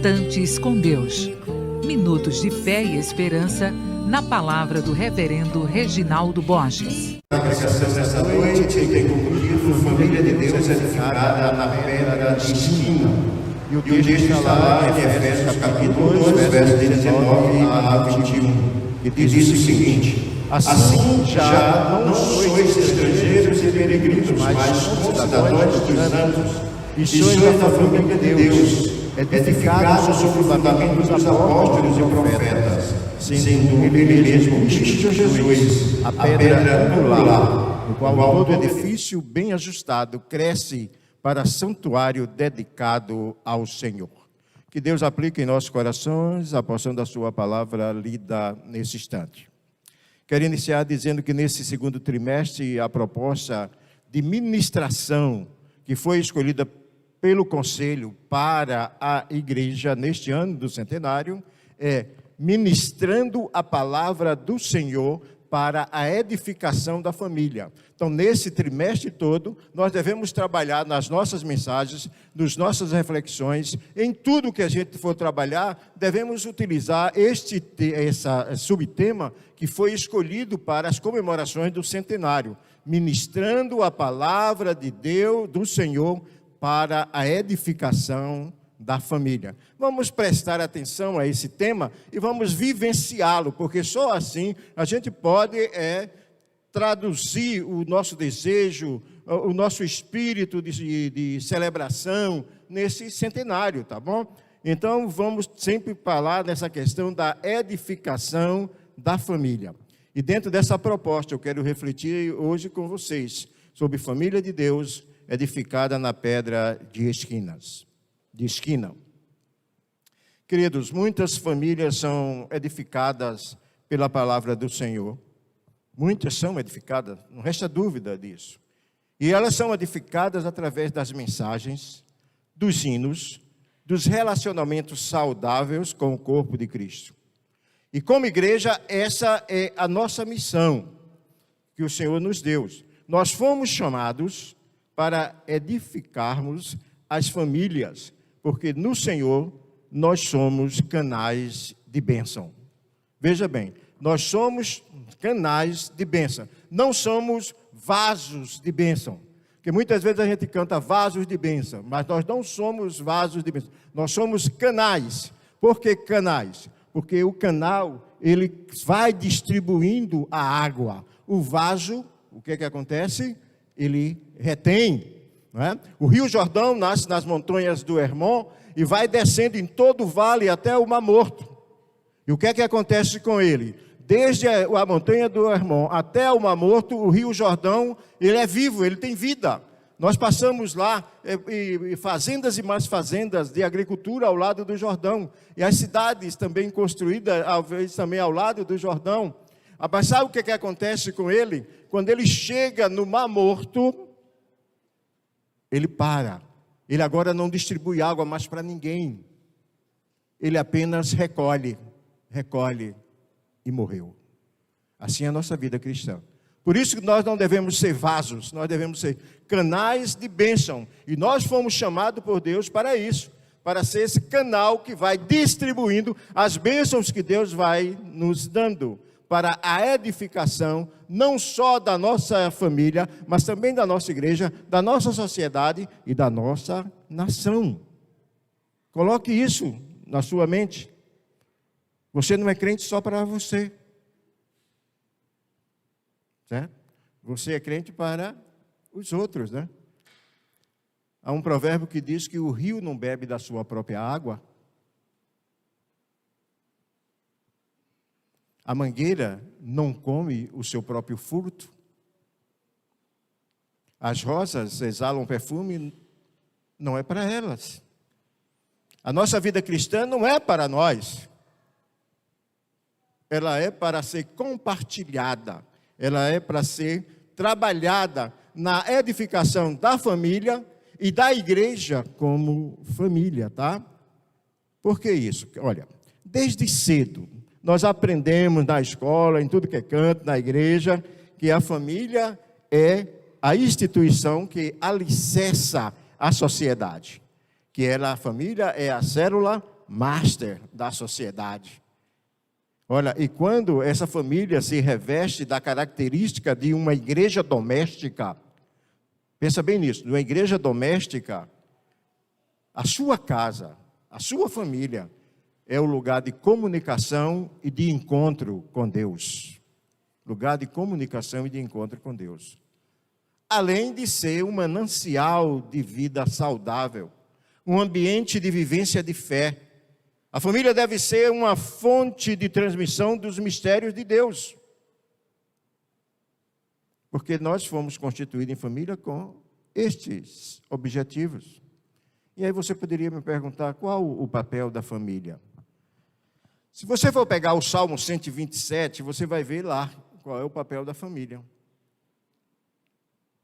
Instantes com Deus. Minutos de fé e esperança na palavra do reverendo Reginaldo Borges. A pregação desta noite tem concluído Família de Deus edificada na pedra de esquina. E o texto está lá em Efésios capítulo 2, versos 19 a 21, que diz o seguinte: assim já não sois estrangeiros e peregrinos, mas cidadãos dos santos, e sois da família de Deus, edificados sobre o fundamento dos apóstolos e profetas, sendo ele mesmo Cristo Jesus, a pedra angular, no qual todo edifício bem ajustado cresce para santuário dedicado ao Senhor. Que Deus aplique em nossos corações a porção da sua palavra lida nesse instante. Quero iniciar dizendo que nesse segundo trimestre a proposta de ministração que foi escolhida pelo Conselho para a igreja neste ano do centenário é ministrando a palavra do Senhor para a edificação da família. Então, nesse trimestre todo, nós devemos trabalhar nas nossas mensagens, nas nossas reflexões, em tudo que a gente for trabalhar, devemos utilizar esse subtema que foi escolhido para as comemorações do centenário, ministrando a palavra de Deus, do Senhor, para a edificação da família. Vamos prestar atenção a esse tema e vamos vivenciá-lo, porque só assim a gente pode traduzir o nosso desejo, o nosso espírito de celebração nesse centenário, tá bom? Então vamos sempre falar nessa questão da edificação da família. E dentro dessa proposta eu quero refletir hoje com vocês sobre família de Deus edificada na pedra de esquina. Queridos, muitas famílias são edificadas pela palavra do Senhor. Muitas são edificadas, não resta dúvida disso. E elas são edificadas através das mensagens, dos hinos, dos relacionamentos saudáveis com o corpo de Cristo. E como igreja, essa é a nossa missão que o Senhor nos deu. Nós fomos chamados para edificarmos as famílias, porque no Senhor nós somos canais de bênção. Veja bem, nós somos canais de bênção, não somos vasos de bênção. Porque muitas vezes a gente canta vasos de bênção, mas nós não somos vasos de bênção, nós somos canais. Por que canais? Porque o canal, ele vai distribuindo a água. O vaso, o que acontece? Ele retém, não é? O Rio Jordão nasce nas montanhas do Hermon e vai descendo em todo o vale até o Mar Morto. E o que acontece com ele? Desde a montanha do Hermon até o Mar Morto, o Rio Jordão, ele é vivo, ele tem vida. Nós passamos lá fazendas e mais fazendas de agricultura ao lado do Jordão. E as cidades também construídas, às vezes também ao lado do Jordão. Mas sabe o que acontece com ele? Quando ele chega no Mar Morto, ele para. Ele agora não distribui água mais para ninguém. Ele apenas recolhe e morreu. Assim é a nossa vida cristã. Por isso que nós não devemos ser vasos, nós devemos ser canais de bênção. E nós fomos chamados por Deus para isso, para ser esse canal que vai distribuindo as bênçãos que Deus vai nos dando, para a edificação, não só da nossa família, mas também da nossa igreja, da nossa sociedade e da nossa nação. Coloque isso na sua mente. Você não é crente só para você. Certo? Você é crente para os outros, né? Há um provérbio que diz que o rio não bebe da sua própria água. A mangueira não come o seu próprio fruto. As rosas exalam perfume, não é para elas. A nossa vida cristã não é para nós. Ela é para ser compartilhada. Ela é para ser trabalhada na edificação da família e da igreja como família, tá? Por que isso? Olha, desde cedo, nós aprendemos na escola, em tudo que é canto, na igreja, que a família é a instituição que alicerça a sociedade. Que a família é a célula master da sociedade. Olha, e quando essa família se reveste da característica de uma igreja doméstica, pensa bem nisso, numa igreja doméstica, a sua casa, a sua família, é o lugar de comunicação e de encontro com Deus. Lugar de comunicação e de encontro com Deus. Além de ser um manancial de vida saudável, um ambiente de vivência de fé. A família deve ser uma fonte de transmissão dos mistérios de Deus. Porque nós fomos constituídos em família com estes objetivos. E aí você poderia me perguntar, qual o papel da família? Se você for pegar o Salmo 127, você vai ver lá qual é o papel da família.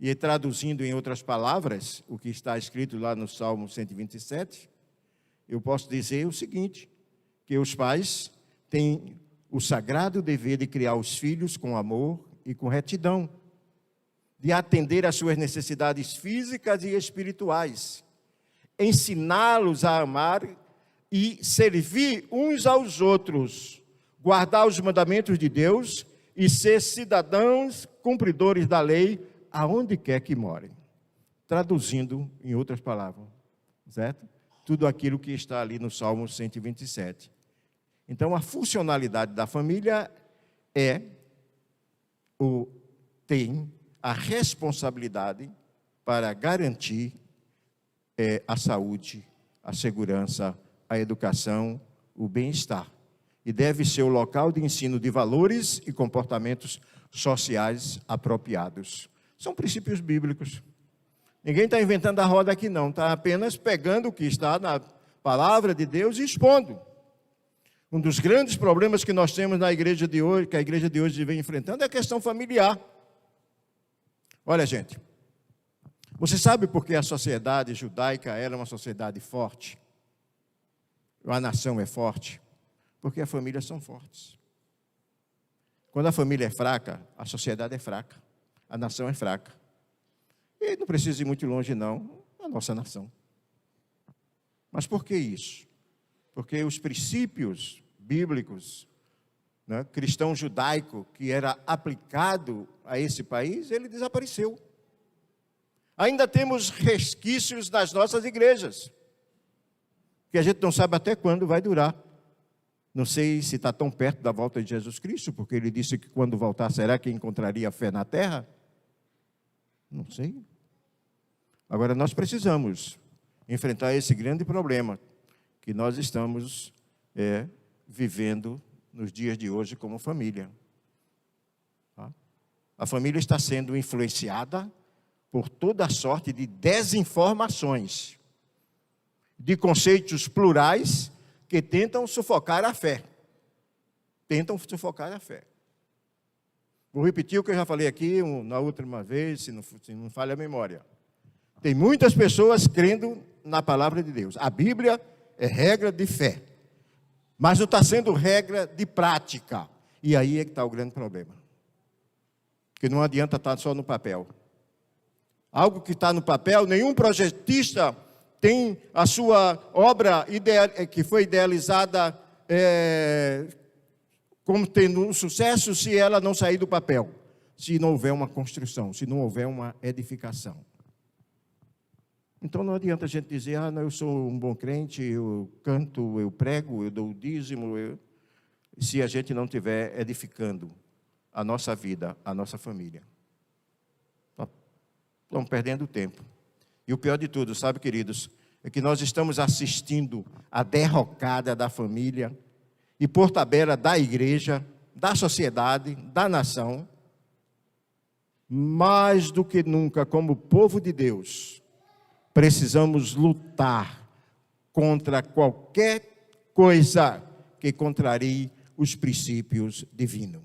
E traduzindo em outras palavras, o que está escrito lá no Salmo 127, eu posso dizer o seguinte, que os pais têm o sagrado dever de criar os filhos com amor e com retidão, de atender às suas necessidades físicas e espirituais, ensiná-los a amar e servir uns aos outros, guardar os mandamentos de Deus e ser cidadãos cumpridores da lei aonde quer que morem. Traduzindo em outras palavras, certo? Tudo aquilo que está ali no Salmo 127. Então, a funcionalidade da família tem a responsabilidade para garantir a saúde, a segurança, a educação, o bem-estar. E deve ser o local de ensino de valores e comportamentos sociais apropriados. São princípios bíblicos. Ninguém está inventando a roda aqui não, está apenas pegando o que está na palavra de Deus e expondo. Um dos grandes problemas que nós temos na igreja de hoje, que a igreja de hoje vem enfrentando, é a questão familiar. Olha, gente, você sabe por que a sociedade judaica era uma sociedade forte? A nação é forte? Porque as famílias são fortes. Quando a família é fraca, a sociedade é fraca, a nação é fraca. E não precisa ir muito longe não, a nossa nação. Mas por que isso? Porque os princípios bíblicos, né, cristão judaico, que era aplicado a esse país, ele desapareceu. Ainda temos resquícios das nossas igrejas, que a gente não sabe até quando vai durar. Não sei se está tão perto da volta de Jesus Cristo, porque ele disse que quando voltar, será que encontraria fé na terra? Não sei. Agora, nós precisamos enfrentar esse grande problema que nós estamos vivendo nos dias de hoje como família. Tá? A família está sendo influenciada por toda a sorte de desinformações, de conceitos plurais que tentam sufocar a fé. Tentam sufocar a fé. Vou repetir o que eu já falei aqui na última vez, se não falha a memória. Tem muitas pessoas crendo na palavra de Deus. A Bíblia é regra de fé, mas não está sendo regra de prática. E aí é que está o grande problema. Porque não adianta estar só no papel. Algo que está no papel, nenhum projetista tem a sua obra que foi idealizada como tendo um sucesso se ela não sair do papel, se não houver uma construção, se não houver uma edificação. Então não adianta a gente dizer, não, eu sou um bom crente, eu canto, eu prego, eu dou o dízimo, se a gente não estiver edificando a nossa vida, a nossa família. Estamos perdendo tempo. E o pior de tudo, sabe, queridos, é que nós estamos assistindo a derrocada da família e, por tabela, da igreja, da sociedade, da nação. Mais do que nunca, como povo de Deus, precisamos lutar contra qualquer coisa que contrarie os princípios divinos.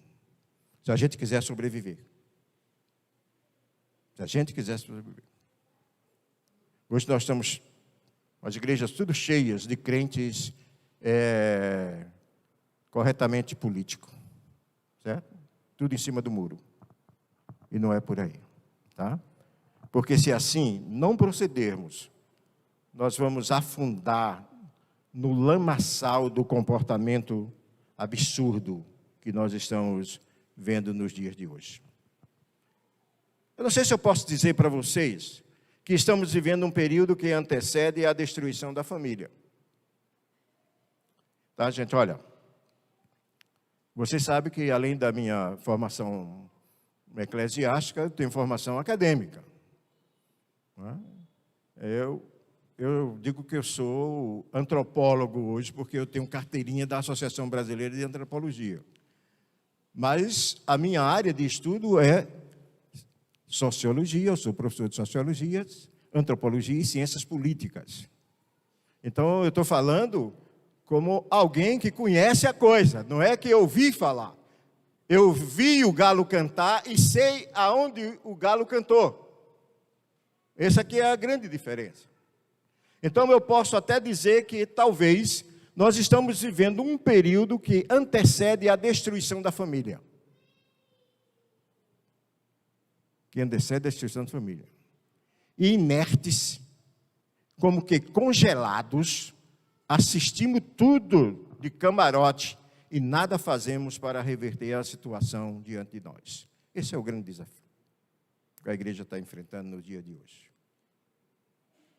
Se a gente quiser sobreviver. Se a gente quiser sobreviver. Hoje nós estamos, as igrejas tudo cheias de crentes corretamente políticos, certo? Tudo em cima do muro. E não é por aí, tá? Porque se assim não procedermos, nós vamos afundar no lamaçal do comportamento absurdo que nós estamos vendo nos dias de hoje. Eu não sei se eu posso dizer para vocês que estamos vivendo um período que antecede a destruição da família. Tá, gente? Olha, vocês sabem que além da minha formação eclesiástica, eu tenho formação acadêmica. Eu digo que eu sou antropólogo hoje, porque eu tenho carteirinha da Associação Brasileira de Antropologia. Mas a minha área de estudo é sociologia, eu sou professor de sociologia, antropologia e ciências políticas. Então, eu estou falando como alguém que conhece a coisa, não é que eu ouvi falar. Eu vi o galo cantar e sei aonde o galo cantou. Essa aqui é a grande diferença. Então, eu posso até dizer que talvez nós estamos vivendo um período que antecede a destruição da família. Que antecede a destruição da família. E inertes, como que congelados, assistimos tudo de camarote e nada fazemos para reverter a situação diante de nós. Esse é o grande desafio que a igreja está enfrentando no dia de hoje.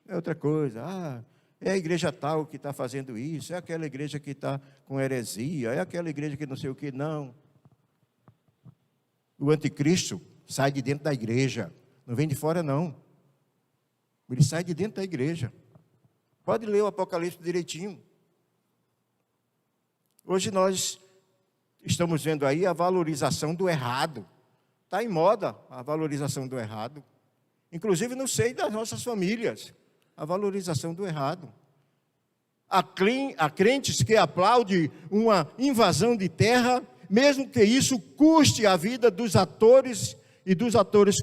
É outra coisa, é a igreja tal que está fazendo isso, é aquela igreja que está com heresia, é aquela igreja que não sei o que, não. O anticristo sai de dentro da igreja, não vem de fora não. Ele sai de dentro da igreja. Pode ler o Apocalipse direitinho. Hoje nós estamos vendo aí a valorização do errado. Está em moda a valorização do errado. Inclusive no seio das nossas famílias. A valorização do errado. Há crentes que aplaudem uma invasão de terra, mesmo que isso custe a vida dos atores e dos atores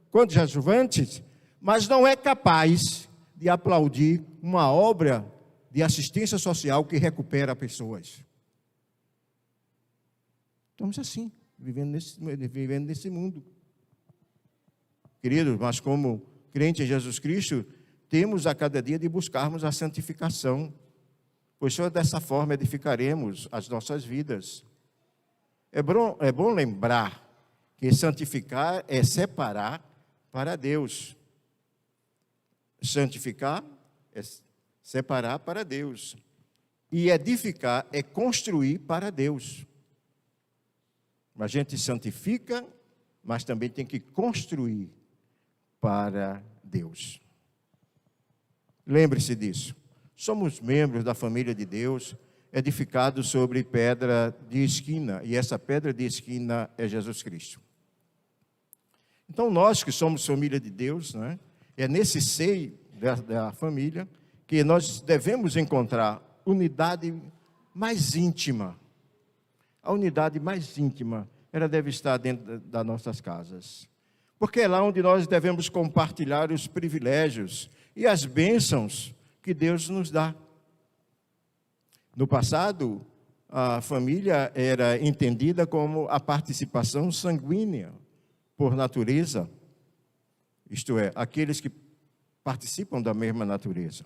coadjuvantes, mas não é capaz de aplaudir uma obra de assistência social que recupera pessoas. Estamos assim, vivendo nesse mundo. Queridos, mas como crente em Jesus Cristo, temos a cada dia de buscarmos a santificação, pois só dessa forma edificaremos as nossas vidas. É bom lembrar que santificar é separar para Deus. Santificar é separar para Deus. E edificar é construir para Deus. A gente santifica, mas também tem que construir para Deus. Lembre-se disso. Somos membros da família de Deus, edificados sobre pedra de esquina, e essa pedra de esquina é Jesus Cristo. Então, nós que somos família de Deus, né, é nesse seio da família que nós devemos encontrar unidade mais íntima. A unidade mais íntima, ela deve estar dentro das nossas casas. Porque é lá onde nós devemos compartilhar os privilégios e as bênçãos que Deus nos dá. No passado, a família era entendida como a participação sanguínea, por natureza, isto é, aqueles que participam da mesma natureza.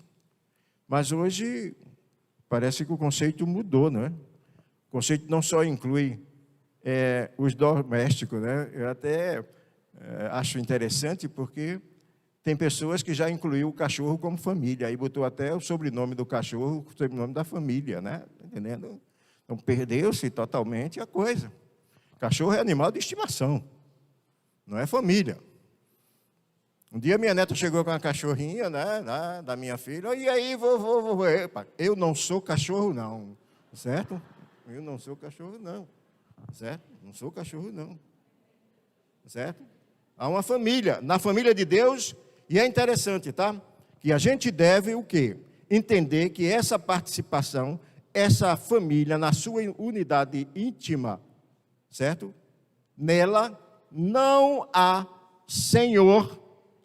Mas hoje, parece que o conceito mudou, não é? O conceito não só inclui os domésticos, né? Eu até acho interessante porque tem pessoas que já incluíram o cachorro como família, aí botou até o sobrenome do cachorro, o sobrenome da família, né? Entendendo? Então perdeu-se totalmente a coisa. Cachorro é animal de estimação, não é família. Um dia minha neta chegou com uma cachorrinha, né, da minha filha, e aí, vovô, epa, eu não sou cachorro não, certo? Eu não sou cachorro não, certo? Não sou cachorro não, certo? Há uma família, na família de Deus, e é interessante, tá? Que a gente deve o quê? Entender que essa participação, essa família, na sua unidade íntima, certo? Nela não há senhor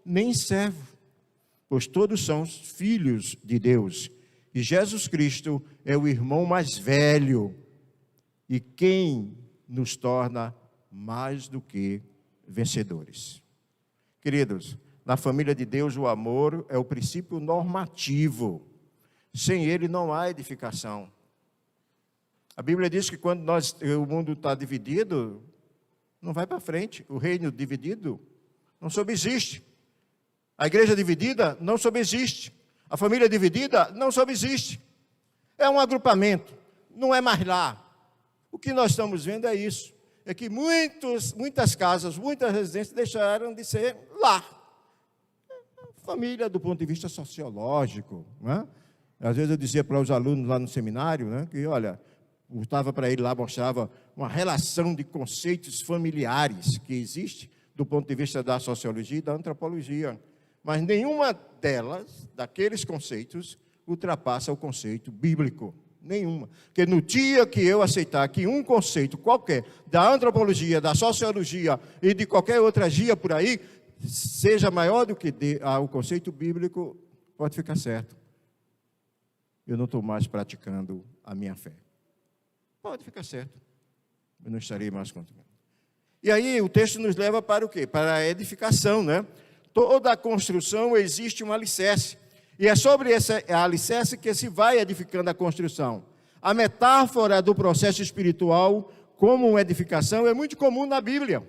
nem servo, pois todos são filhos de Deus. E Jesus Cristo é o irmão mais velho e quem nos torna mais do que vencedores. Queridos, na família de Deus o amor é o princípio normativo. Sem ele não há edificação. A Bíblia diz que quando o mundo está dividido, não vai para frente. O reino dividido não subsiste. A igreja dividida não subsiste. A família dividida não subsiste. É um agrupamento, não é mais lá. O que nós estamos vendo é isso. É que muitas casas, muitas residências deixaram de ser lá. Família do ponto de vista sociológico, né? Às vezes eu dizia para os alunos lá no seminário, né, que, olha, eu estava para ele lá, mostrava uma relação de conceitos familiares que existe do ponto de vista da sociologia e da antropologia. Mas nenhuma delas, daqueles conceitos, ultrapassa o conceito bíblico. Nenhuma. Porque no dia que eu aceitar que um conceito qualquer da antropologia, da sociologia e de qualquer outra gia por aí, seja maior do que o conceito bíblico, pode ficar certo. Eu não estou mais praticando a minha fé. Pode ficar certo. Eu não estarei mais continuando. E aí o texto nos leva para o quê? Para a edificação, né? Toda a construção existe um alicerce. E é sobre esse alicerce que se vai edificando a construção. A metáfora do processo espiritual como uma edificação é muito comum na Bíblia.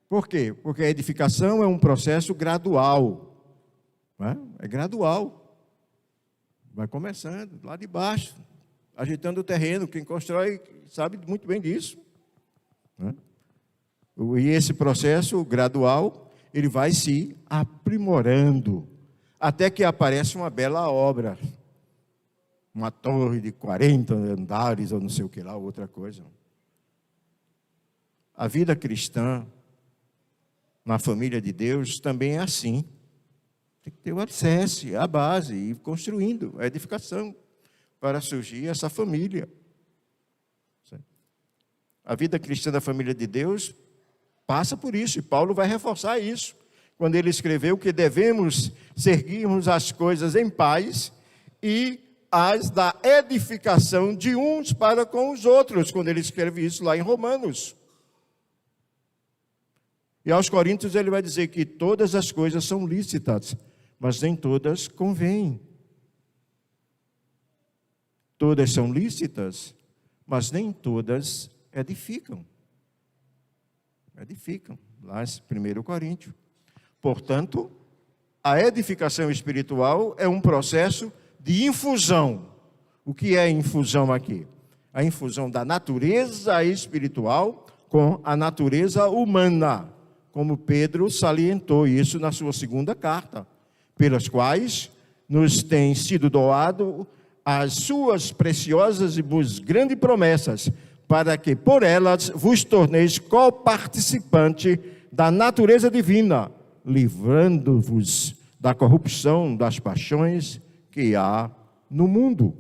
Por quê? Porque a edificação é um processo gradual. Né? É gradual. Vai começando lá de baixo, agitando o terreno. Quem constrói sabe muito bem disso. Né? E esse processo gradual, ele vai se aprimorando, até que aparece uma bela obra. Uma torre de 40 andares, ou não sei o que lá, outra coisa. A vida cristã, na família de Deus, também é assim. Tem que ter o alicerce, a base, e ir construindo a edificação para surgir essa família. A vida cristã da família de Deus passa por isso, e Paulo vai reforçar isso, quando ele escreveu que devemos seguirmos as coisas em paz e as da edificação de uns para com os outros, quando ele escreve isso lá em Romanos. E aos Coríntios ele vai dizer que todas as coisas são lícitas, mas nem todas convêm. Todas são lícitas, mas nem todas edificam. Edificam, lá em 1 Coríntios. Portanto, a edificação espiritual é um processo de infusão. O que é infusão aqui? A infusão da natureza espiritual com a natureza humana, como Pedro salientou isso na sua segunda carta, pelas quais nos têm sido doado as suas preciosas e grandes promessas, para que por elas vos torneis coparticipante da natureza divina, livrando-vos da corrupção das paixões que há no mundo.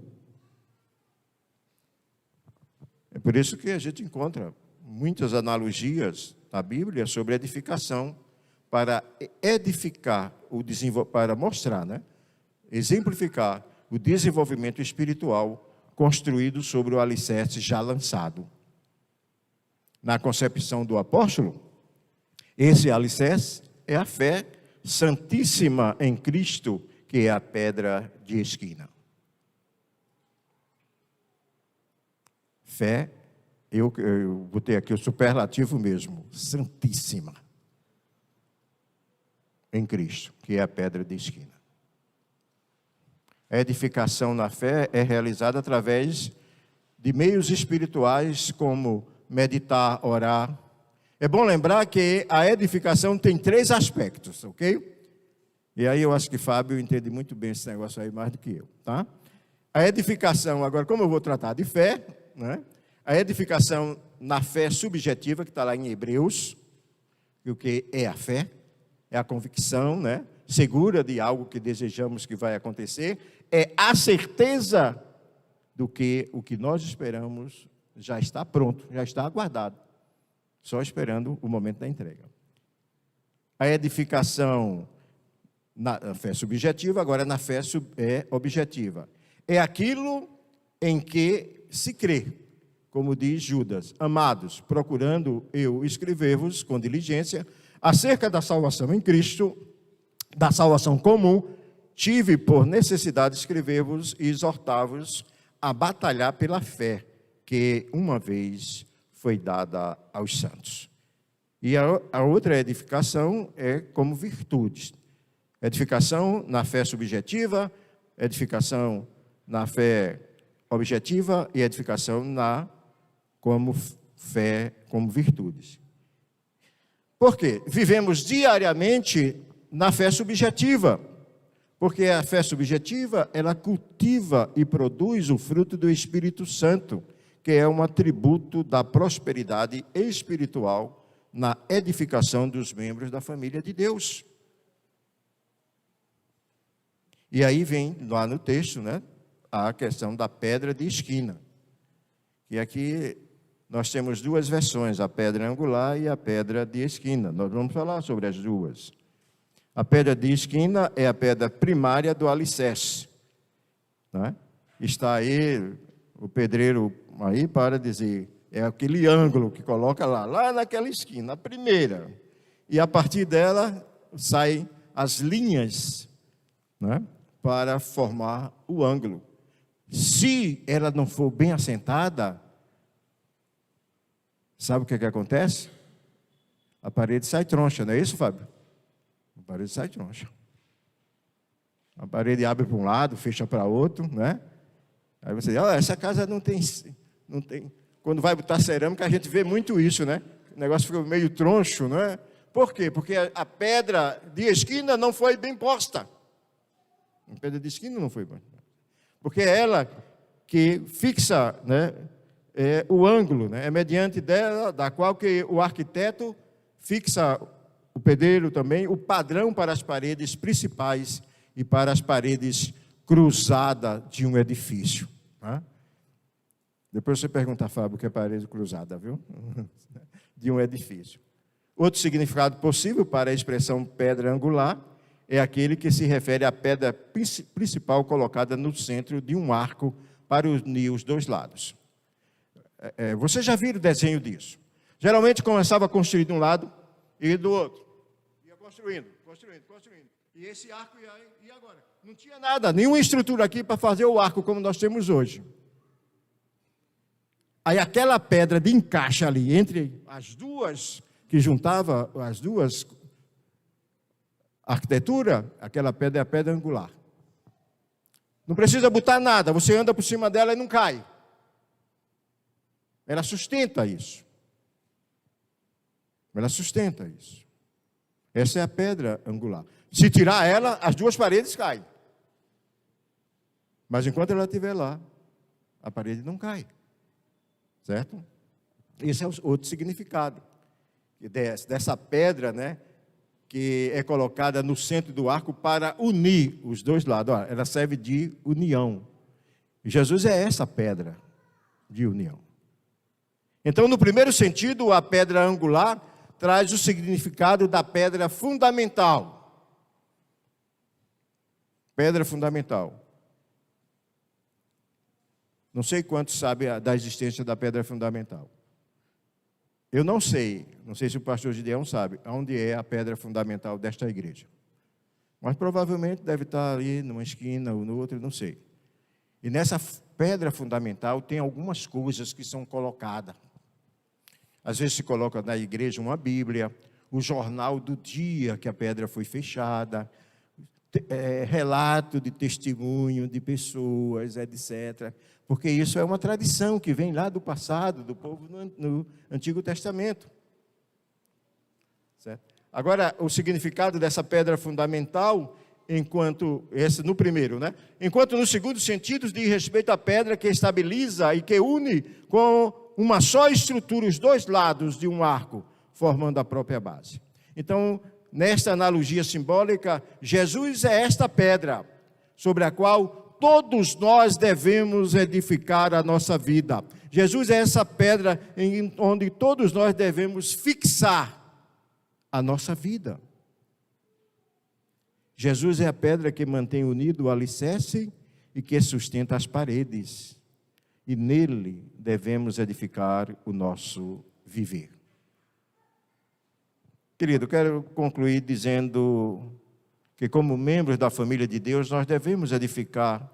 É por isso que a gente encontra muitas analogias na Bíblia sobre edificação, para edificar, para mostrar, né? Exemplificar o desenvolvimento espiritual construído sobre o alicerce já lançado. Na concepção do apóstolo, esse alicerce é a fé santíssima em Cristo, que é a pedra de esquina. Fé, eu botei aqui o superlativo mesmo, santíssima em Cristo, que é a pedra de esquina. A edificação na fé é realizada através de meios espirituais como meditar, orar. É bom lembrar que a edificação tem 3 aspectos, ok? E aí eu acho que Fábio entende muito bem esse negócio aí mais do que eu, tá? A edificação, agora como eu vou tratar de fé, né? A edificação na fé subjetiva, que está lá em Hebreus, e o que é a fé? É a convicção, né? Segura de algo que desejamos que vai acontecer, é a certeza do que o que nós esperamos já está pronto, já está aguardado, só esperando o momento da entrega. A edificação na fé subjetiva, agora na fé é objetiva. É aquilo em que se crê, como diz Judas: amados, procurando eu escrever-vos com diligência acerca da salvação em Cristo, da salvação comum tive por necessidade escrever-vos e exortar-vos a batalhar pela fé que uma vez foi dada aos santos. E a outra edificação é como virtudes. Edificação na fé subjetiva, edificação na fé objetiva e edificação como fé, como virtudes. Por quê? Vivemos diariamente na fé subjetiva, porque a fé subjetiva, ela cultiva e produz o fruto do Espírito Santo, que é um atributo da prosperidade espiritual na edificação dos membros da família de Deus. E aí vem lá no texto, né, a questão da pedra de esquina. E aqui nós temos duas versões, a pedra angular e a pedra de esquina. Nós vamos falar sobre as duas. A pedra de esquina é a pedra primária do alicerce, né? Está aí o pedreiro aí para dizer, é aquele ângulo que coloca lá naquela esquina, a primeira. E a partir dela saem as linhas, né, para formar o ângulo. Se ela não for bem assentada, sabe o que acontece? A parede sai troncha, não é isso, Fábio? A parede sai troncha. A parede abre para um lado, fecha para outro, né? Aí você diz, essa casa não tem. Quando vai botar cerâmica, a gente vê muito isso, né? O negócio fica meio troncho, não é? Por quê? Porque a pedra de esquina não foi bem posta. A pedra de esquina não foi bem posta. Porque é ela que fixa, né, o ângulo, né? É mediante dela, da qual que o arquiteto fixa, o pedreiro também, o padrão para as paredes principais e para as paredes cruzadas de um edifício. Né? Depois você pergunta a Fábio o que é parede cruzada, viu? De um edifício. Outro significado possível para a expressão pedra angular é aquele que se refere à pedra principal colocada no centro de um arco para unir os dois lados. Você já viu o desenho disso? Geralmente começava a construir de um lado e do outro. Ia construindo. E esse arco, e agora? Não tinha nada, nenhuma estrutura aqui para fazer o arco como nós temos hoje. Aí aquela pedra de encaixe ali, entre as duas, que juntava as duas arquitetura, aquela pedra é a pedra angular. Não precisa botar nada, você anda por cima dela e não cai. Ela sustenta isso. Essa é a pedra angular. Se tirar ela, as duas paredes caem. Mas enquanto ela estiver lá, a parede não cai. Certo? Esse é o outro significado dessa pedra, né, que é colocada no centro do arco para unir os dois lados. Olha, ela serve de união. Jesus é essa pedra de união. Então, no primeiro sentido, a pedra angular traz o significado da pedra fundamental. Pedra fundamental. Não sei quantos sabem da existência da pedra fundamental. Eu não sei se o pastor Gideão sabe onde é a pedra fundamental desta igreja. Mas provavelmente deve estar ali numa esquina ou no outro, não sei. E nessa pedra fundamental tem algumas coisas que são colocadas. Às vezes se coloca na igreja uma Bíblia, o jornal do dia que a pedra foi fechada, relato de testemunho de pessoas, etc. Porque isso é uma tradição que vem lá do passado, do povo no Antigo Testamento. Certo? Agora, o significado dessa pedra fundamental, no primeiro, né? Enquanto no segundo sentido diz respeito à pedra que estabiliza e que une com uma só estrutura os dois lados de um arco, formando a própria base. Então, nesta analogia simbólica, Jesus é esta pedra sobre a qual todos nós devemos edificar a nossa vida. Jesus é essa pedra onde todos nós devemos fixar a nossa vida. Jesus é a pedra que mantém unido o alicerce e que sustenta as paredes. E nele devemos edificar o nosso viver. Querido, quero concluir dizendo que como membros da família de Deus, nós devemos edificar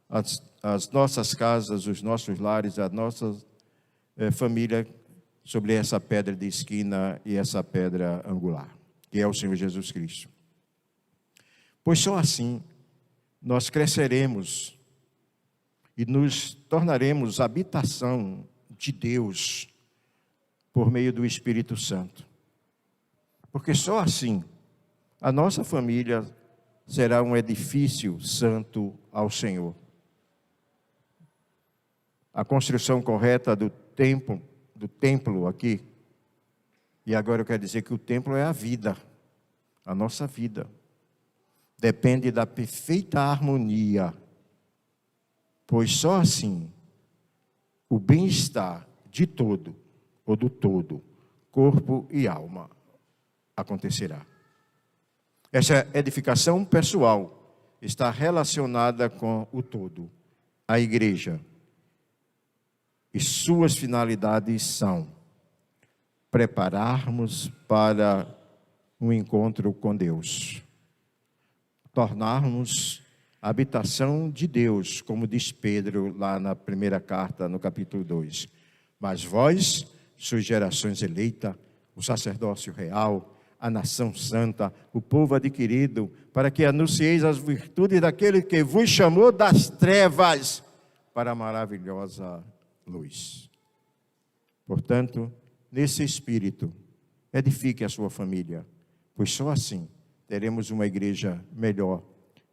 as nossas casas, os nossos lares, a nossa família sobre essa pedra de esquina e essa pedra angular, que é o Senhor Jesus Cristo. Pois só assim nós cresceremos e nos tornaremos habitação de Deus por meio do Espírito Santo. Porque só assim a nossa família será um edifício santo ao Senhor. A construção correta do templo aqui, e agora eu quero dizer que o templo é a vida, a nossa vida, depende da perfeita harmonia, pois só assim o bem-estar de todo, ou do todo, corpo e alma, acontecerá. Essa edificação pessoal está relacionada com o todo, a igreja. E suas finalidades são prepararmos para um encontro com Deus, tornarmos a habitação de Deus, como diz Pedro lá na primeira carta, no capítulo 2. Mas vós, sois gerações eleita, o sacerdócio real, a nação santa, o povo adquirido, para que anuncieis as virtudes daquele que vos chamou das trevas para a maravilhosa luz. Portanto, nesse espírito, edifique a sua família, pois só assim teremos uma igreja melhor,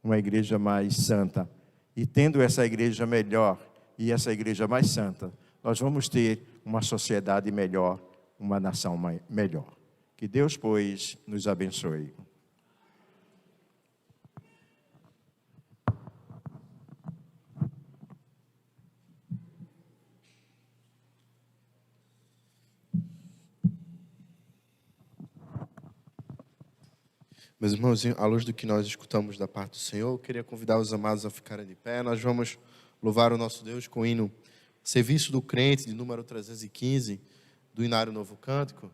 uma igreja mais santa. E tendo essa igreja melhor e essa igreja mais santa, nós vamos ter uma sociedade melhor, uma nação melhor. Que Deus, pois, nos abençoe. Meus irmãos, à luz do que nós escutamos da parte do Senhor, eu queria convidar os amados a ficarem de pé. Nós vamos louvar o nosso Deus com o hino Serviço do Crente, de número 315, do Inário Novo Cântico.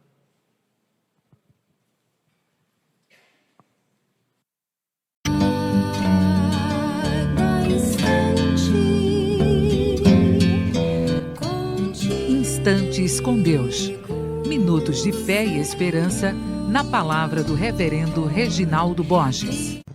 Instantes com Deus. Minutos de fé e esperança na palavra do Reverendo Reginaldo Borges.